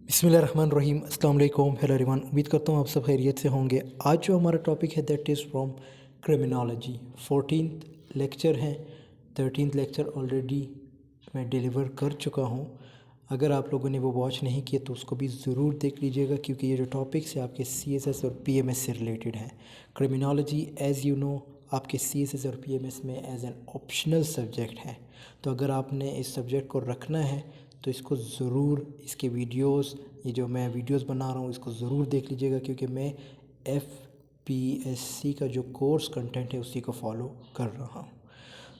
बिस्मिल्लाहिर्रहमानिर्रहीम अस्सलाम वालेकुम हेलो एवरीवन। उम्मीद करता हूँ आप सब खैरियत से होंगे। आज जो हमारा टॉपिक है that is from criminology. 14th lecture हैं, 13th लेक्चर ऑलरेडी मैं डिलीवर कर चुका हूँ। अगर आप लोगों ने वो वॉच नहीं किया तो उसको भी ज़रूर देख लीजिएगा, क्योंकि ये जो टॉपिक्स है आपके CSS और PMS से रिलेटेड है। क्रिमिनोलॉजी एज़ यू नो आपके CSS और PMS में एज एन ऑप्शनल सब्जेक्ट है। तो अगर आपने इस सब्जेक्ट को रखना है तो इसको ज़रूर, इसके वीडियोस, ये जो मैं वीडियोस बना रहा हूँ इसको ज़रूर देख लीजिएगा, क्योंकि मैं FPSC का जो कोर्स कंटेंट है उसी को फॉलो कर रहा हूँ।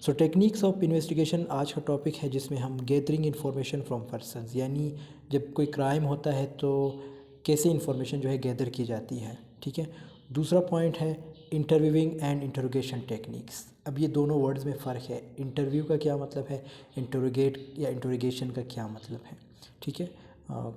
सो टेक्निक्स ऑफ इन्वेस्टिगेशन आज का टॉपिक है, जिसमें हम गैदरिंग इन्फॉर्मेशन फ्रॉम पर्सन्स, यानी जब कोई क्राइम होता है तो कैसे इन्फॉर्मेशन जो है गैदर की जाती है। ठीक है। दूसरा पॉइंट है इंटरव्यूइंग एंड इंटरोगेशन टेक्निक्स। अब ये दोनों वर्ड्स में फ़र्क है। इंटरव्यू का क्या मतलब है, इंटरोगेट या इंटरोगेशन का क्या मतलब है। ठीक है।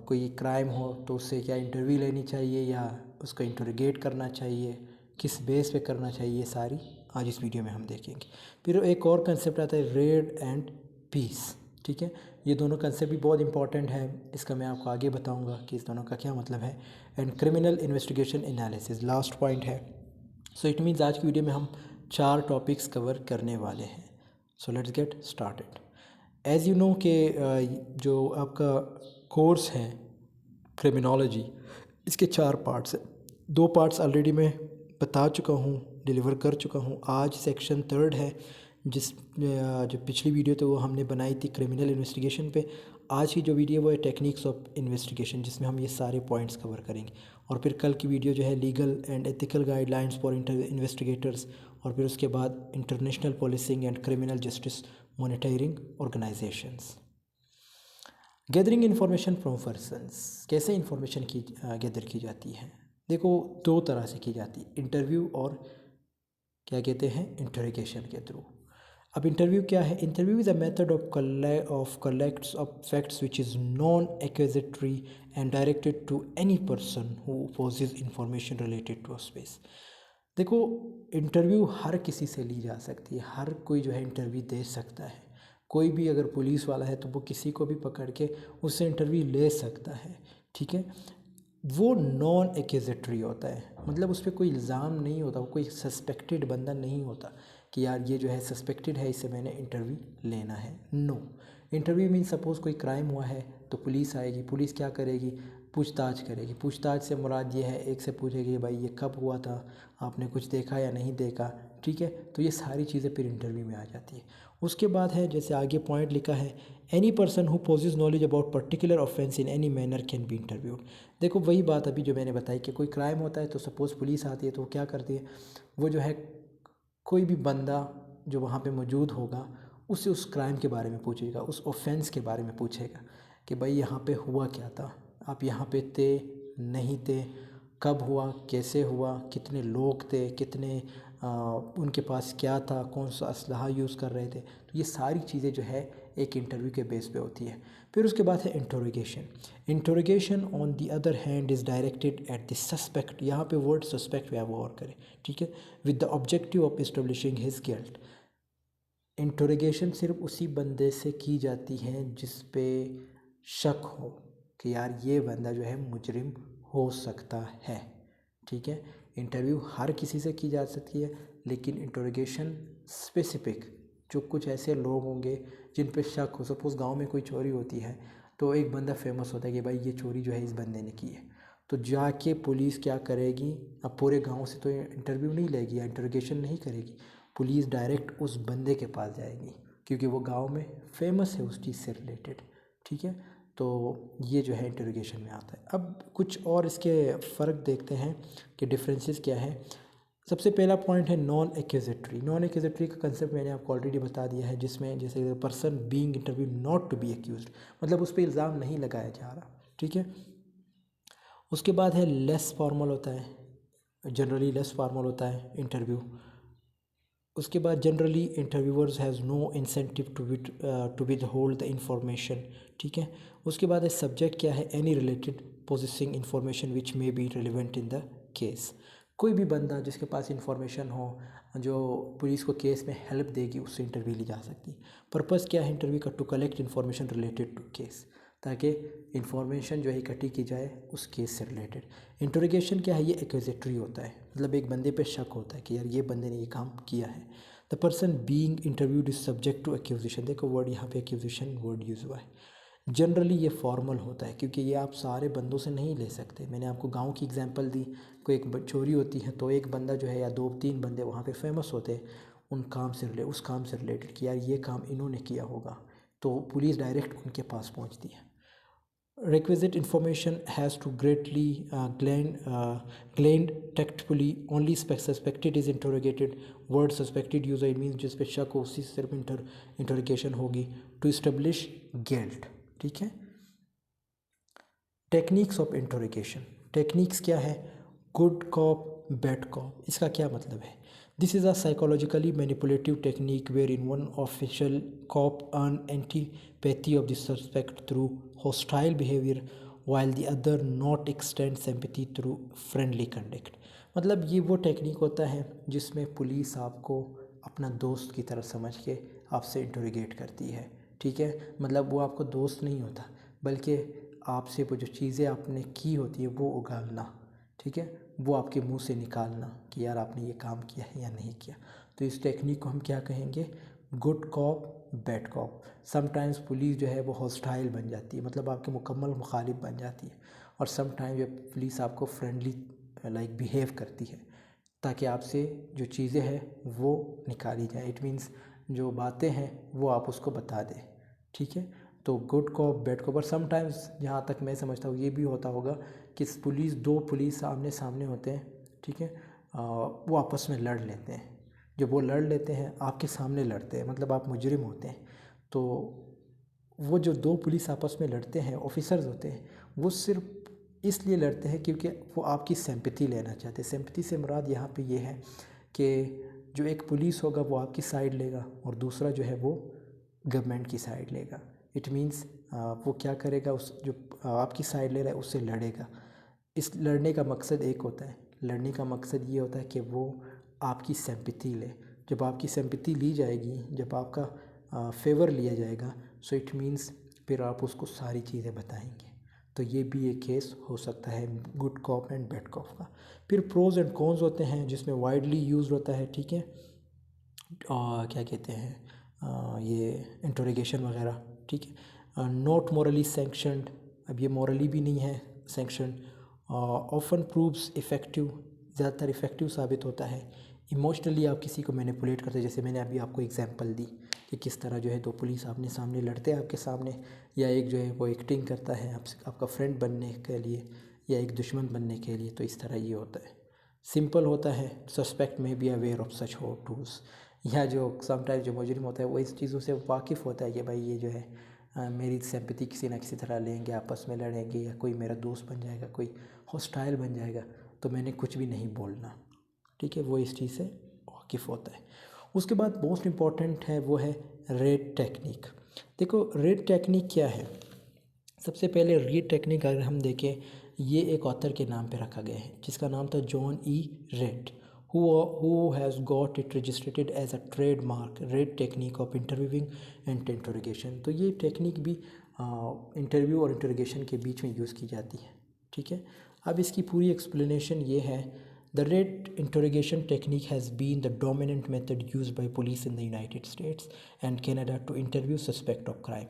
कोई क्राइम हो तो उससे क्या इंटरव्यू लेनी चाहिए या उसको इंटरोगेट करना चाहिए, किस बेस पे करना चाहिए, सारी आज इस वीडियो में हम देखेंगे। फिर एक और कंसेप्ट आता है रेड एंड पीस। ठीक है। ये दोनों कंसेप्ट भी बहुत इंपॉर्टेंट है, इसका मैं आपको आगे बताऊंगा कि इस दोनों का क्या मतलब है। And criminal investigation analysis last point है। सो इट मीन्स आज की वीडियो में हम 4 टॉपिक्स कवर करने वाले हैं। So let's get started. As you know कि जो आपका कोर्स है क्रिमिनोलॉजी, इसके 4 पार्ट्स हैं। 2 पार्ट्स ऑलरेडी मैं बता चुका हूँ, डिलीवर कर चुका हूँ। आज सेक्शन 3 है, जो पिछली वीडियो तो वो हमने बनाई थी क्रिमिनल इन्वेस्टिगेशन पे। आज की जो वीडियो वो है टेक्निक्स ऑफ इन्वेस्टिगेशन, जिसमें हम ये सारे पॉइंट्स कवर करेंगे। और फिर कल की वीडियो जो है legal and ethical guidelines for investigators, और फिर उसके बाद international policing and criminal justice monitoring organisations. Gathering information from persons, कैसे इन्फॉर्मेशन की गैदर की जाती है। देखो 2 तरह से की जाती है, इंटरव्यू और क्या कहते हैं इंटरोगेशन के थ्रू। अब इंटरव्यू क्या है, interview is a method of collects of facts which is non accusatory and directed to any person who possesses information related to a space. देखो इंटरव्यू हर किसी से ली जा सकती है, हर कोई जो है इंटरव्यू दे सकता है। कोई भी अगर पुलिस वाला है तो वो किसी को भी पकड़ के उससे इंटरव्यू ले सकता है। ठीक है। वो नॉन एक्यूजेटरी होता है, मतलब उस पर कोई इल्ज़ाम नहीं होता, वो कोई सस्पेक्टेड बंदा नहीं होता कि यार ये जो है सस्पेक्टेड है, इससे मैंने इंटरव्यू लेना है। नो, इंटरव्यू मीन सपोज़ कोई क्राइम हुआ है तो पुलिस आएगी, पुलिस क्या करेगी, पूछताछ करेगी। पूछताछ से मुराद ये है, एक से पूछेगी भाई ये कब हुआ था, आपने कुछ देखा या नहीं देखा। ठीक है। तो ये सारी चीज़ें फिर इंटरव्यू में आ जाती है। उसके बाद है, जैसे आगे पॉइंट लिखा है, any person who possesses knowledge about particular offence in any manner can be interviewed. देखो वही बात अभी जो मैंने बताई कि कोई क्राइम होता है तो सपोज़ पुलिस आती है तो वो क्या करती है, वो जो है कोई भी बंदा जो वहाँ पे मौजूद होगा उससे उस क्राइम के बारे में पूछेगा, उस ऑफेंस के बारे में पूछेगा कि भाई यहाँ पे हुआ क्या था, आप यहाँ पे थे नहीं थे, कब हुआ, कैसे हुआ, कितने लोग थे, कितने उनके पास क्या था, कौन सा असलहा यूज़ कर रहे थे। तो ये सारी चीज़ें जो है एक इंटरव्यू के बेस पे होती है। फिर उसके बाद है interrogation. Interrogation on the other hand is directed at the suspect, यहाँ पे वर्ड सस्पेक्ट पे आप गौर करें। ठीक है। With the objective of establishing his guilt. Interrogation सिर्फ उसी बंदे से की जाती है जिस पे शक हो कि यार ये बंदा जो है मुजरिम हो सकता है। ठीक है। इंटरव्यू हर किसी से की जा सकती है, लेकिन इंटरोगेशन स्पेसिफिक, जो कुछ ऐसे लोग होंगे जिन पे शक हो। सपोज़ गांव में कोई चोरी होती है तो एक बंदा फेमस होता है कि भाई ये चोरी जो है इस बंदे ने की है, तो जाके पुलिस क्या करेगी, अब पूरे गांव से तो इंटरव्यू नहीं लेगी या इंटरोगेशन नहीं करेगी, पुलिस डायरेक्ट उस बंदे के पास जाएगी क्योंकि वो गांव में फेमस है उस चीज़ से रिलेटेड। ठीक है। तो ये जो है इंटरोगेशन में आता है। अब कुछ और इसके फ़र्क देखते हैं कि डिफरेंसेस क्या है। सबसे पहला पॉइंट है नॉन एक्यूजेटरी। नॉन एक्यूजेटरी का कंसेप्ट मैंने आपको ऑलरेडी बता दिया है, जिसमें जैसे person being interview not to be accused, मतलब उस पर इल्ज़ाम नहीं लगाया जा रहा। ठीक है। उसके बाद है लेस फॉर्मल होता है, जनरली लेस फॉर्मल होता है इंटरव्यू। उसके बाद generally interviewers has no incentive to withhold the information. ठीक है। उसके बाद है सब्जेक्ट क्या है, any related possessing information which may be relevant in the case. कोई भी बंदा जिसके पास इंफॉर्मेशन हो जो पुलिस को केस में हेल्प देगी, उससे इंटरव्यू ली जा सकती है। पर्पज़ क्या है इंटरव्यू का, to collect information related to case. ताकि इंफॉर्मेशन जो है इकट्ठी की जाए उस केस से रिलेटेड। इंटरोगेशन क्या है, ये एक्यूजेटरी होता है, मतलब एक बंदे पे शक होता है कि यार ये बंदे ने ये काम किया है। The person being interviewed is subject to accusation. देखो वर्ड यहाँ पे एक्यूजिशन वर्ड यूज़ हुआ है। जनरली ये फॉर्मल होता है क्योंकि ये आप सारे बंदों से नहीं ले सकते। मैंने आपको गांव की एग्जांपल दी, कोई एक चोरी होती है तो एक बंदा जो है या दो तीन बंदे वहाँ पे फेमस होते हैं उन काम से उस काम से रिलेटेड कि यार ये काम इन्होंने किया होगा, तो पुलिस डायरेक्ट उनके पास पहुँचती है। Requisite information has to greatly gleaned tactfully. Only suspected is interrogated. Word suspected user it means जिस पे शक हो उसी से सिर्फ इंटरोगेशन होगी to establish guilt। ठीक है। टेक्निक्स ऑफ इंटरोगेशन, टेक्निक्स क्या है, गुड कॉप बैड कॉप, इसका क्या मतलब है। This is a psychologically manipulative technique wherein one official cop earn antipathy of the suspect through hostile behaviour while the other not extend sympathy through friendly conduct. मतलब ये वो technique होता है जिसमें पुलिस आपको अपना दोस्त की तरह समझ के आपसे इंटरोगेट करती है। ठीक है, मतलब वो आपको दोस्त नहीं होता बल्कि आपसे वो जो चीज़ें आपने की होती है वो उगालना, ठीक है, वो आपके मुंह से निकालना कि यार आपने ये काम किया है या नहीं किया। तो इस टेक्निक को हम क्या कहेंगे, good cop bad cop. Sometimes police जो है वो हॉस्टाइल बन जाती है, मतलब आपके मुकम्मल मुखालिफ बन जाती है, और समटाइम्स पुलिस आपको फ्रेंडली लाइक बिहेव करती है ताकि आपसे जो चीज़ें हैं वो निकाली जाए। इट मीन्स जो बातें हैं वो आप उसको बता दें। ठीक है, तो गुड कॉप बैड कॉप। और समटाइम्स जहाँ तक मैं समझता हूँ ये भी होता होगा कि दो पुलिस आमने सामने होते हैं, ठीक है, वो आपस में लड़ लेते हैं। जब वो लड़ लेते हैं आपके सामने लड़ते हैं, मतलब आप मुजरिम होते हैं, तो वो जो दो पुलिस आपस में लड़ते हैं ऑफिसर्स होते हैं, वो सिर्फ इसलिए लड़ते हैं क्योंकि वो आपकी सिंपैथी लेना चाहते हैं। सिंपैथी से मुराद यहाँ पे ये है कि जो एक पुलिस होगा वो आपकी साइड लेगा और दूसरा जो है वो गवर्नमेंट की साइड लेगा। इट मीन्स वो क्या करेगा, उस जो आपकी साइड ले रहा है उससे लड़ेगा। इस लड़ने का मकसद एक होता है, लड़ने का मकसद ये होता है कि वो आपकी सिंपैथी ले। जब आपकी सिंपैथी ली जाएगी, जब आपका फेवर लिया जाएगा, सो इट मीन्स फिर आप उसको सारी चीज़ें बताएंगे। तो ये भी एक केस हो सकता है good cop and bad cop का। फिर प्रोज एंड कॉन्स होते हैं जिसमें वाइडली यूज होता है। ठीक है, क्या कहते हैं ये इंटरोगेशन वगैरह। ठीक है, नॉट मोरली सैंक्शनड, अब ये मोरली भी नहीं है सैंक्शनड। ऑफन प्रूव्स इफ़ेक्टिव, ज़्यादातर इफ़ेक्टिव साबित होता है। इमोशनली आप किसी को मैनिपुलेट करते हैं, जैसे मैंने अभी आपको एग्जांपल दी कि किस तरह जो है दो पुलिस आमने सामने लड़ते हैं आपके सामने, या एक जो है वो एक्टिंग करता है आपका फ्रेंड बनने के लिए या एक दुश्मन बनने के लिए, तो इस तरह ये होता है। सिंपल होता है, सस्पेक्ट में बी अवेयर ऑफ सच हो टूल्स, या जो समटाइम जो मुजरिम होता है वो इस चीज़ों से वाकिफ़ होता है कि भाई ये जो है मेरी सिंपैथी किसी ना किसी तरह लेंगे, आपस में लड़ेंगे, या कोई मेरा दोस्त बन जाएगा, कोई हॉस्टाइल बन जाएगा, तो मैंने कुछ भी नहीं बोलना। ठीक है, वो इस चीज़ से वाकिफ़ होता है। उसके बाद मोस्ट इम्पॉर्टेंट है वो है रेड टेक्निक। देखो रेड टेक्निक क्या है, सबसे पहले रेड टेक्निक अगर हम देखें, ये एक ऑथर के नाम पे रखा गया है जिसका नाम था John E red, who has got it registered as a trademark, red technique of interviewing and interrogation. तो ये टेक्निक भी इंटरव्यू और इंटरोगेशन के बीच में यूज़ की जाती है। ठीक है, अब इसकी पूरी एक्सप्लेनेशन ये है, the Reid interrogation technique has been the dominant method used by police in the United States and Canada to interview suspect of crime.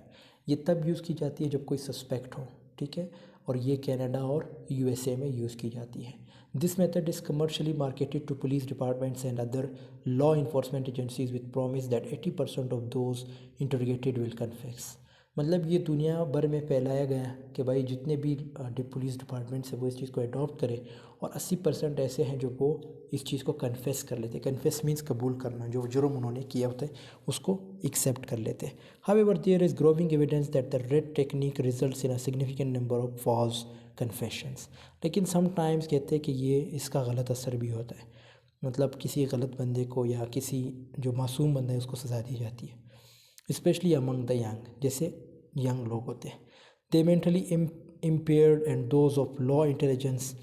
ये तब यूज़ की जाती है जब कोई सस्पेक्ट हो, ठीक है, और ये कनाडा और यूएसए में यूज़ की जाती है। This method is commercially marketed to police departments and other law enforcement agencies with promise that 80% of those interrogated will confess. मतलब ये दुनिया भर में फैलाया गया कि भाई जितने भी पुलिस डिपार्टमेंट्स है वो इस चीज़ को अडॉप्ट करें, और 80% ऐसे हैं जो वो इस चीज़ को कन्फेस कर लेते हैं। कन्फेस मीन्स कबूल करना, जो जुर्म उन्होंने किया होता है उसको एक्सेप्ट कर लेते हैं। However there is growing evidence that the Reid technique results in a significant number of false confessions. लेकिन समटाइम्स कहते हैं कि ये इसका गलत असर भी होता है, मतलब किसी गलत बंदे को या किसी जो मासूम बंदा है उसको सज़ा दी जाती है, स्पेशली अमंग द यंग, जैसे यंग लोग होते हैं। They mentally impaired and those of low intelligence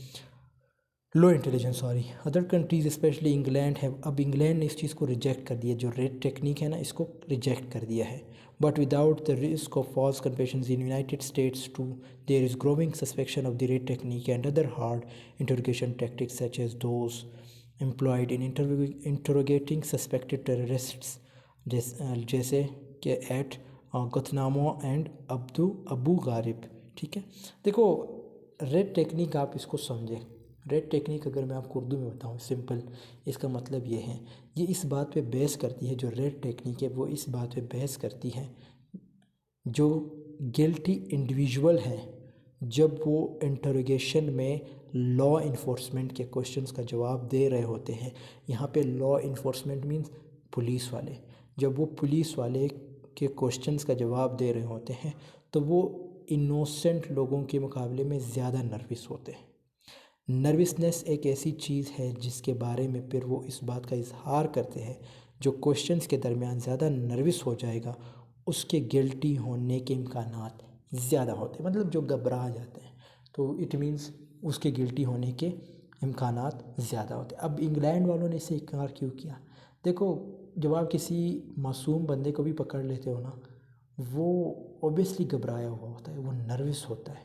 low intelligence sorry other countries specially England है। अब इंग्लैंड ने इस चीज़ को रिजेक्ट कर दिया, जो रेड टेक्निक है ना इसको रिजेक्ट कर दिया है। But without the risk of false confessions in United States too there is growing suspicion of the Reid technique and other hard interrogation tactics such as those employed in interrogating suspected terrorists जैसे कि at Guantanamo and Abu Ghraib. ठीक है, देखो red technique आप इसको समझें। Red technique अगर मैं आपको उर्दू में बताऊं सिंपल, इसका मतलब ये है, ये इस बात पे बेस करती है, जो रेड टेक्निक है वो इस बात पे बेस करती है, जो गिल्टी इंडिविजुअल है जब वो इंटरोगेशन में लॉ इन्फोर्समेंट के क्वेश्चंस का जवाब दे रहे होते हैं। यहाँ पे लॉ इन्फोर्समेंट मीन्स पुलिस वाले, जब वो पुलिस वाले के क्वेश्चंस का जवाब दे रहे होते हैं तो वो इनोसेंट लोगों के मुकाबले में ज़्यादा नर्वस होते हैं। नर्वसनेस एक ऐसी चीज़ है जिसके बारे में फिर वो इस बात का इजहार करते हैं, जो क्वेश्चंस के दरमियान ज़्यादा नर्वस हो जाएगा उसके गिल्टी होने के इम्कानात ज़्यादा होते हैं। मतलब जो घबरा जाते हैं तो इट मीन्स उसके गिल्टी होने के इम्कानात ज़्यादा होते हैं। अब इंग्लैंड वालों ने इसे इकरार क्यों किया? देखो, जब आप किसी मासूम बंदे को भी पकड़ लेते हो ना, वो ऑब्वियसली घबराया हुआ होता है, वो नर्वस होता है।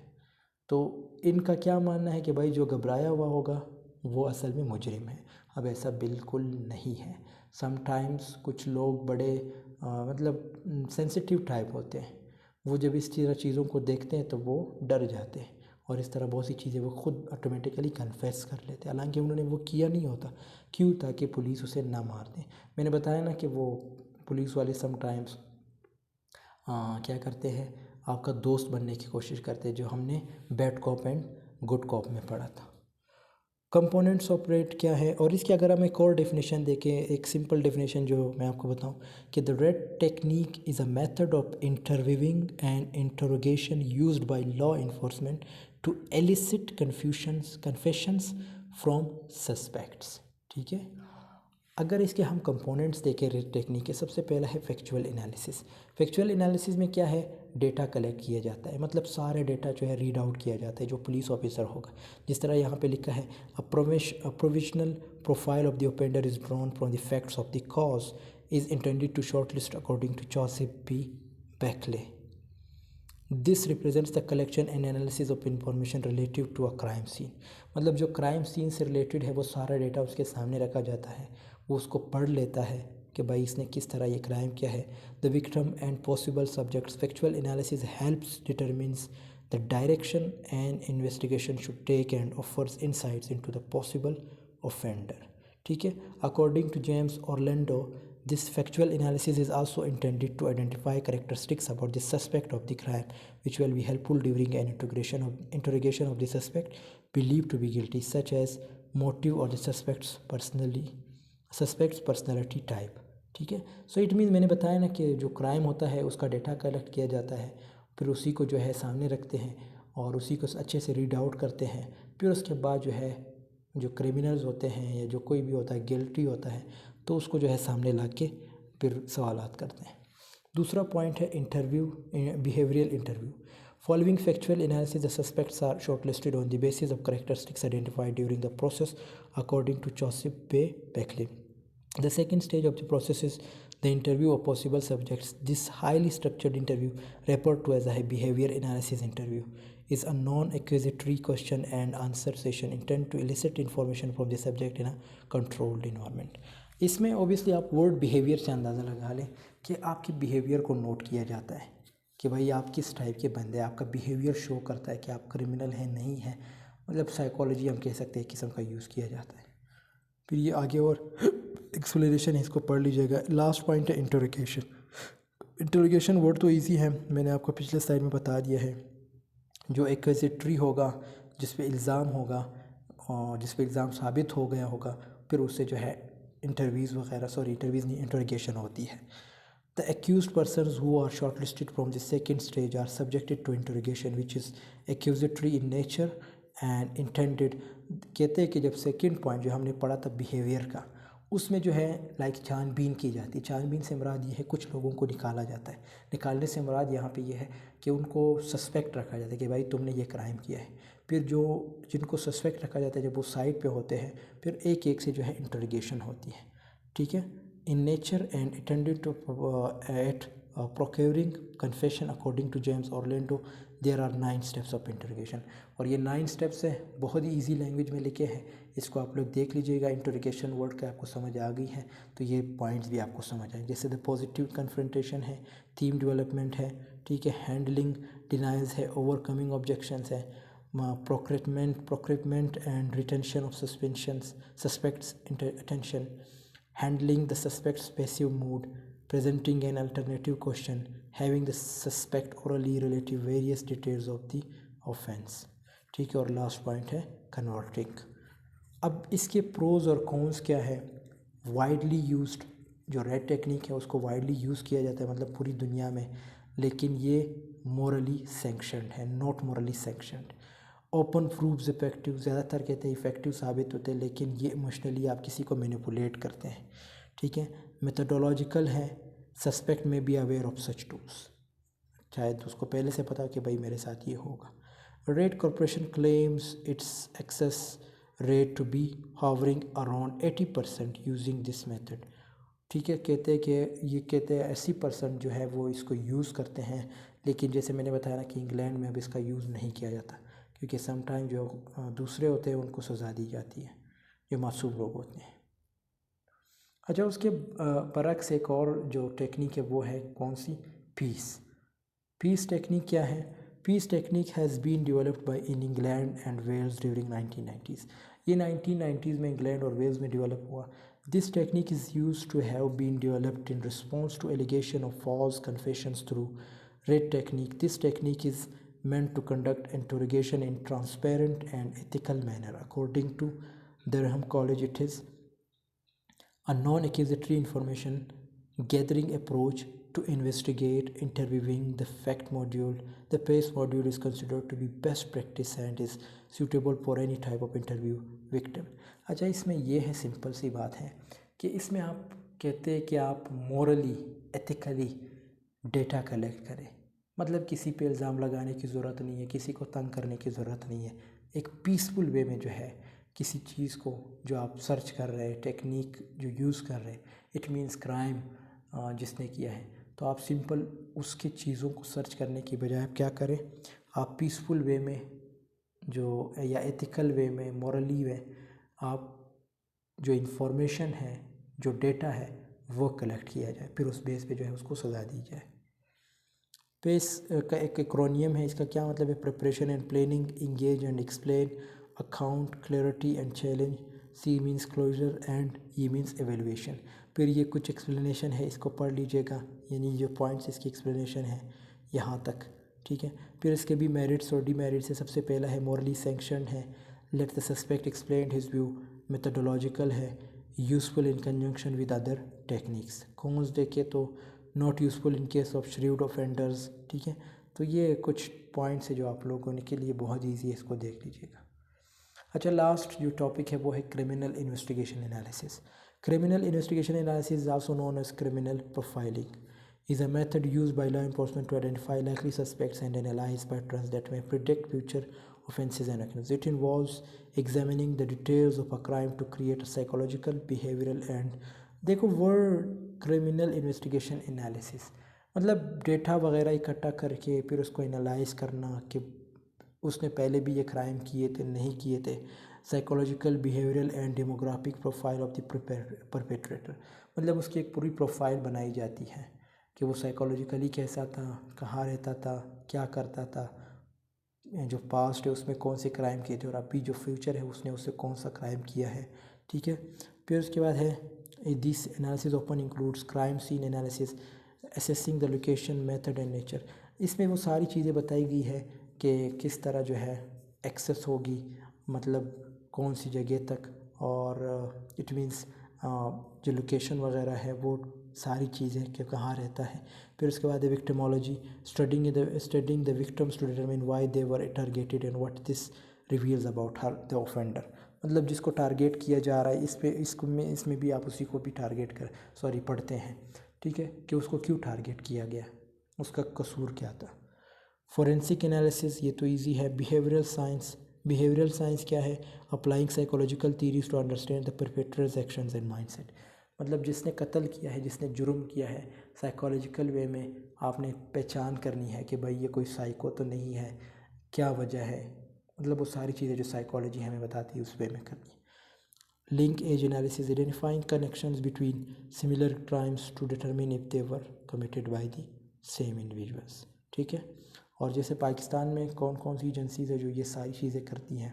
तो इनका क्या मानना है कि भाई जो घबराया हुआ होगा वो असल में मुजरिम है। अब ऐसा बिल्कुल नहीं है। समटाइम्स कुछ लोग बड़े मतलब सेंसिटिव टाइप होते हैं, वो जब इस तरह चीज़ों को देखते हैं तो वो डर जाते हैं और इस तरह बहुत सी चीज़ें वो खुद ऑटोमेटिकली कन्फेस कर लेते हैं, हालांकि उन्होंने वो किया नहीं होता। क्यों? ताकि पुलिस उसे ना मार दे। मैंने बताया ना कि वो पुलिस वाले समटाइम्स क्या करते हैं, आपका दोस्त बनने की कोशिश करते हैं, जो हमने bad cop and good cop में पढ़ा था। कंपोनेंट्स ऑफ रेड क्या है, और इसकी अगर हम एक और डेफिनेशन देखें, एक सिंपल डेफिनेशन जो मैं आपको बताऊं कि the Reid technique is a method of interviewing and interrogation used by law enforcement to elicit confessions from suspects. ठीक है, अगर इसके हम कंपोनेंट्स देखें रेड टेक्निक के, सबसे पहला है फैक्चुअल एनालिसिस। फैक्चुअल एनालिसिस में क्या है, डेटा कलेक्ट किया जाता है, मतलब सारे डेटा जो है रीड आउट किया जाता है, जो पुलिस ऑफिसर होगा। जिस तरह यहाँ पे लिखा है, a provisional profile of the offender is drawn from the facts of the cause is intended to short list according to Joseph B Buckley. This represents the collection and analysis of information relative to a crime scene. मतलब जो crime scene से related है वो सारा data उसके सामने रखा जाता है, वो उसको पढ़ लेता है कि भाई इसने किस तरह ये क्राइम किया है। The victim and possible subjects. Factual analysis helps determines the direction and investigation should take and offers insights into the possible offender. ठीक है, according to James Orlando, this factual analysis is also intended to identify characteristics about the suspect of the crime which will be helpful during an interrogation of the suspect believed to be guilty, such as motive or the suspect's personality type। ठीक है, so it mean मैंने बताया ना कि जो crime होता है उसका डेटा कलेक्ट किया जाता है, फिर उसी को जो है सामने रखते हैं और उसी को अच्छे से रीड आउट करते हैं। फिर उसके बाद जो है जो क्रिमिनल्स होते हैं या जो कोई भी होता है गिल्टी होता है तो उसको जो है सामने ला के फिर सवालात करते हैं। दूसरा पॉइंट है interview, behavioural interview. Following factual analysis the suspects are shortlisted on the basis of characteristics identified during the process according to Joseph B Buckley. The second stage of the process is the interview of possible subjects. This highly structured interview, referred to as a behavior analysis interview, is a non-accusatory question and answer session intended to elicit information from the subject in a controlled environment. इसमें obviously आप word behaviour से अंदाज़ा लगा लें कि आपके behaviour को note किया जाता है कि भाई आप किस टाइप के बंदे हैं। आपका बिहेवियर शो करता है कि आप क्रिमिनल हैं नहीं हैं, मतलब साइकोलॉजी हम कह सकते हैं किस्म का यूज़ किया जाता है। फिर ये आगे और एक्सप्लेनेशन है, इसको पढ़ लीजिएगा। लास्ट पॉइंट है इंटरोगेशन। इंटरोगेशन वर्ड तो इजी है, मैंने आपको पिछले स्लाइड में बता दिया है। जो एक्यूजेटरी होगा, जिस पे इल्ज़ाम होगा और जिस पे इल्ज़ाम साबित हो गया होगा, फिर उससे जो है इंटरव्यूज़ नहीं, इंटरोगेशन होती है। The accused persons who are shortlisted from the second stage are subjected to interrogation which is accusatory in nature and intended. कहते हैं कि जब सेकंड पॉइंट जो हमने पढ़ा था बिहेवियर का, उसमें जो है लाइक छानबीन की जाती है। छानबीन से मुराद ये है कुछ लोगों को निकाला जाता है। निकालने से मुराद यहाँ पे ये है कि उनको सस्पेक्ट रखा जाता है कि भाई तुमने ये क्राइम किया है। फिर जो जिनको सस्पेक्ट रखा जाता है जब वो साइड पे होते हैं फिर एक एक से जो है इंटरोगेशन होती है, ठीक है। In nature and attended to at procuring confession according to James Orlando there are 9 steps of interrogation। और ये 9 स्टेप्स है, बहुत ही ईजी लैंग्वेज में लिखे हैं, इसको आप लोग देख लीजिएगा। इंटरोगेशन वर्ड का आपको समझ आ गई है तो ये पॉइंट्स भी आपको समझ आए, जैसे द पॉजिटिव कन्फ्रंटेशन है, थीम डेवलपमेंट है, ठीक है, हैंडलिंग डिनाइल्स है, ओवरकमिंग ऑब्जेक्शंस है, procurement and retention of suspensions suspects attention, handling the suspects passive mood, presenting an alternative question, having the suspect orally relative various details of the offense, ठीक है। और last point है converting. अब इसके pros और cons क्या है। Widely used जो रेड टेक्निक है उसको वाइडली यूज़ किया जाता है मतलब पूरी दुनिया में, लेकिन ये मोरली सैंक्शनड है, not morally sanctioned. Open proves effective, ज़्यादातर कहते हैं इफ़ेक्टिव साबित होते हैं, लेकिन ये इमोशनली आप किसी को मैनिपुलेट करते हैं, ठीक है। मेथडोलॉजिकल है, सस्पेक्ट में be aware of such tools, शायद उसको पहले से पता कि भाई मेरे साथ ये होगा। Reid corporation claims its success rate to be hovering around 80% using this method, ठीक है। कहते हैं कि ये कहते हैं 80% जो है वो इसको यूज़ करते हैं, लेकिन जैसे मैंने बताया ना कि इंग्लैंड में अब इसका यूज़ नहीं किया जाता क्योंकि समटाइम जो दूसरे होते हैं उनको सज़ा दी जाती है, जो मासूम लोग होते हैं। अच्छा, उसके बरक्स एक और जो टेक्निक है वो है कौन सी, पीस टेक्निक क्या है। PEACE technique has been developed by in England and Wales during 1990s। ये 1990s में इंग्लैंड और वेल्स में डेवलप हुआ। This technique is use to have been developed in response to allegation of false confessions through Reid technique. This technique is meant to conduct interrogation in transparent and ethical manner. According to Durham College, it is a non-accusatory information gathering approach to investigate interviewing. The fact module, the PACE module is considered to be best practice and is suitable for any type of interview victim। अच्छा, इसमें ये है simple सी बात है कि इसमें आप कहते हैं कि आप मोरली एथिकली डेटा कलेक्ट करें, मतलब किसी पे इल्ज़ाम लगाने की ज़रूरत नहीं है, किसी को तंग करने की ज़रूरत नहीं है। एक पीसफुल वे में जो है किसी चीज़ को जो आप सर्च कर रहे हैं, टेक्निक जो यूज़ कर रहे हैं, इट मीन्स क्राइम जिसने किया है, तो आप सिंपल उसके चीज़ों को सर्च करने की बजाय आप क्या करें, आप पीसफुल वे में जो या एथिकल वे में, मॉरली वे, आप जो इन्फॉर्मेशन है, जो डेटा है वो कलेक्ट किया जाए, फिर उस बेस पे जो है उसको सज़ा दी जाए। पेस का एक एक्रोनियम है, इसका क्या मतलब है, preparation and planning, engage and explain, account, clarity and challenge, C means closure and E means evaluation. फिर ये कुछ एक्सप्लेनेशन है, इसको पढ़ लीजिएगा, यानी जो पॉइंट्स इसकी एक्सप्लेनेशन है यहाँ तक, ठीक है। फिर इसके भी मेरिट्स और डीमेरिट्स है। सबसे पहला है मोरली सैंक्शन है, let the suspect explain his view, methodological है, useful in conjunction with other techniques. Cons देखे तो not useful in case of shrewd offenders, ठीक है। तो ये कुछ पॉइंट्स है जो आप लोगों के लिए बहुत ईजी है, इसको देख लीजिएगा। अच्छा, लास्ट जो टॉपिक है वो है criminal investigation analysis. Criminal investigation analysis is also known as criminal profiling, is a method used by law enforcement to identify likely suspects and analyze patterns that may predict future offenses and actions. It involves examining the details of a crime to create a psychological, behavioral and देखो word criminal investigation analysis मतलब data वगैरह इकट्ठा करके फिर उसको analyse करना कि उसने पहले भी ये क्राइम किए थे, नहीं किए थे। Psychological, behavioural and demographic profile of the perpetrator, मतलब उसकी एक पूरी प्रोफाइल बनाई जाती है कि वो साइकोलॉजिकली कैसा था, कहाँ रहता था, क्या करता था, जो पास्ट है उसमें कौन से क्राइम किए थे और अभी जो फ्यूचर है उसने उससे कौन सा क्राइम किया है, ठीक है। फिर उसके बाद है this analysis open includes crime scene analysis, assessing the location, method and nature. इसमें वो सारी चीज़ें बताई गई है कि किस तरह जो है एक्सेस होगी, मतलब कौन सी जगह तक, और इट मीन्स जो लोकेशन वगैरह है वो सारी चीज़ें कि कहाँ रहता है। फिर उसके बाद victimology, studying the victims to determine why they were targeted and what this reveals about her the offender. मतलब जिसको टारगेट किया जा रहा है इसमें भी आप उसी को भी टारगेट पढ़ते हैं, ठीक है, कि उसको क्यों टारगेट किया गया, उसका कसूर क्या था। फोरेंसिक एनालिसिस, ये तो इजी है। बिहेवियरल साइंस क्या है? Applying psychological theories to understand the perpetrator's actions and mindset. मतलब जिसने कत्ल किया है, जिसने जुर्म किया है, साइकोलॉजिकल वे में आपने पहचान करनी है कि भाई ये कोई साइको तो नहीं है, क्या वजह है, मतलब वो सारी चीज़ें जो साइकोलॉजी हमें बताती है उस वे में करनी है। Linkage analysis, identifying connections between similar crimes to determine if they were committed by the same individuals, ठीक है। और जैसे पाकिस्तान में कौन कौन सी एजेंसीज़ है जो ये सारी चीज़ें करती हैं,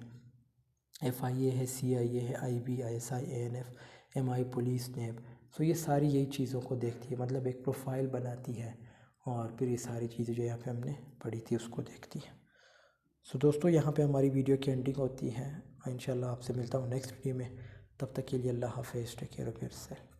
FIA है, CIA है, IB, ISI, ANF, MI, police, NAB. So ये सारी यही चीज़ों को देखती है, मतलब एक प्रोफाइल बनाती है और फिर ये सारी चीज़ें जो यहाँ पे हमने पढ़ी थी उसको देखती है। सो दोस्तों, यहाँ पे हमारी वीडियो की एंडिंग होती है। इंशाल्लाह आपसे मिलता हूँ नेक्स्ट वीडियो में। तब तक के लिए अल्लाह हाफ़िज़, टेक केयर ऑफ़ योरसेल्फ।